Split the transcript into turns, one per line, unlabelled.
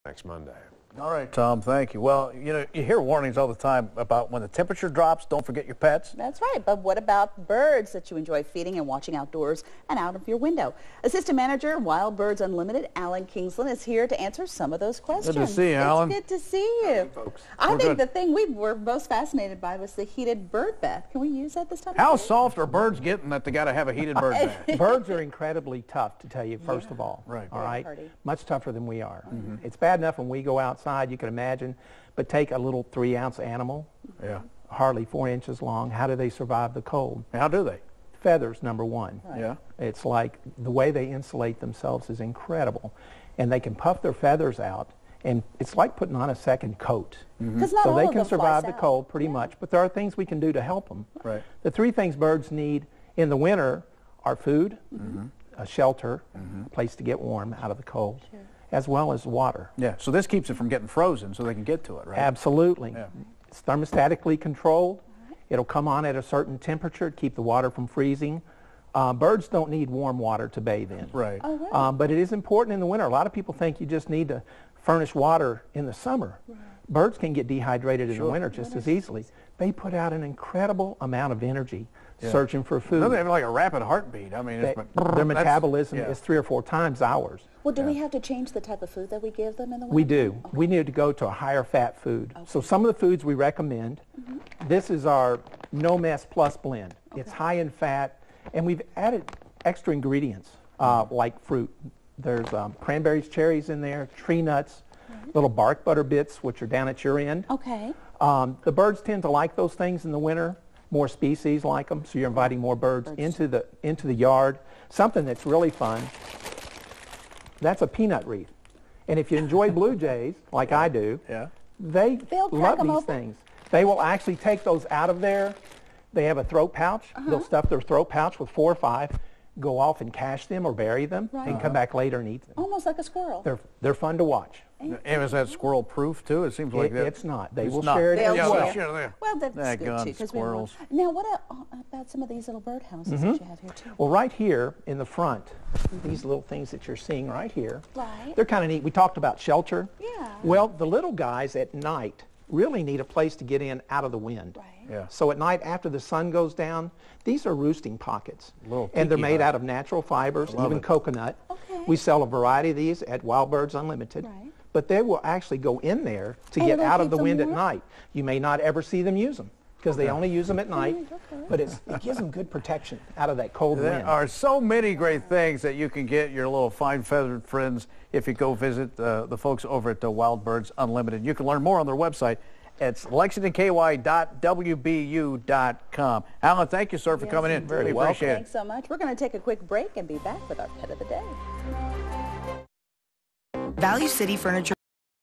next Monday.
All right, Tom, thank you. Well, you know, you hear warnings all the time about when the temperature drops, don't forget your pets.
That's right, but what about birds that you enjoy feeding and watching outdoors and out of your window? Assistant Manager, Wild Birds Unlimited, Allen Kingsland, is here to answer some of those questions.
Good to see you, Alan.
It's good to see you.
Folks.
I think the thing we were most fascinated by was the heated bird bath. Can we use that this time?
How soft are birds getting that they got to have a heated bird bath?
Birds are incredibly tough, to tell you, first of all.
Right.
All right?
Hardy.
Much tougher than we are. It's bad enough when we go outside, you can imagine, but take a little 3-ounce animal,
Yeah.
hardly 4 inches long. How do they survive the cold?
How do they?
Feathers, number one.
Right.
Yeah.
It's like the way they insulate themselves is incredible. And they can puff their feathers out, and it's like putting on a second coat.
'Cause not
So
all
they
of
can
them
survive
fly
the
south.
cold pretty much, but there are things we can do to help them.
Right.
The 3 things birds need in the winter are food, a shelter, a place to get warm out of the cold, as well as water.
Yeah, so this keeps it from getting frozen so they can get to it, right?
Absolutely.
Yeah.
It's thermostatically controlled. It'll come on at a certain temperature to keep the water from freezing. Birds don't need warm water to bathe in.
Right.
Oh, really?
But it is important in the winter. A lot of people think you just need to furnish water in the summer. Birds can get dehydrated in the winter just as easily. They put out an incredible amount of energy searching for food.
Don't they have like a rapid heartbeat? I mean,
Their
that's-
metabolism
yeah.
is 3 or 4 times ours.
Well, do we have to change the type of food that we give them in the winter?
We do. We need to go to a higher fat food. So some of the foods we recommend, this is our No Mess Plus blend. It's high in fat, and we've added extra ingredients like fruit. There's cranberries, cherries in there, tree nuts, little bark butter bits, which are down at your end.
Okay.
The birds tend to like those things in the winter. More species like them, so you're inviting more birds into the yard. Something that's really fun, that's a peanut wreath. And if you enjoy blue jays, like I do, they
They'll crack
love
'em
these
open?
things. They will actually take those out of there. They have a throat pouch. They'll stuff their throat pouch with 4 or 5, go off and cache them or bury them, and come back later and eat them.
Almost like a squirrel.
They're fun to watch.
And is that squirrel proof too? It seems like that.
It's not. They
It's
will
not.
share it
They'll
as
Yeah,
well.
they'll share there.
Well, that's good
Daggone
too. 'Cause
squirrels.
Now, what about some of these little birdhouses that you have here too?
Well, right here in the front, these little things that you're seeing right here,
Right.
they're kind of neat. We talked about shelter.
Yeah.
Well, the little guys at night really need a place to get in out of the wind.
Right.
Yeah.
So at night after the sun goes down, these are roosting pockets.
Little
And they're
tiki
made
hut.
out of natural fibers,
love
even
it.
coconut.
Okay.
We sell a variety of these at Wild Birds Unlimited.
Right.
But they will actually go in there to
And
get
it'll
out of
keep
the
them
wind at
warm?
night. You may not ever see them use them because they only use them at night,
okay.
but it gives them good protection out of that cold
There
wind.
are so many great things that you can get your little fine feathered friends if you go visit the folks over at Wild Birds Unlimited. You can learn more on their website. It's lexingtonky.wbu.com. Alan, thank you, sir, for coming in.
Very
We
welcome.
appreciate it.
Thanks so much. We're going to take a quick break and be back with our pet of the day.
Value City Furniture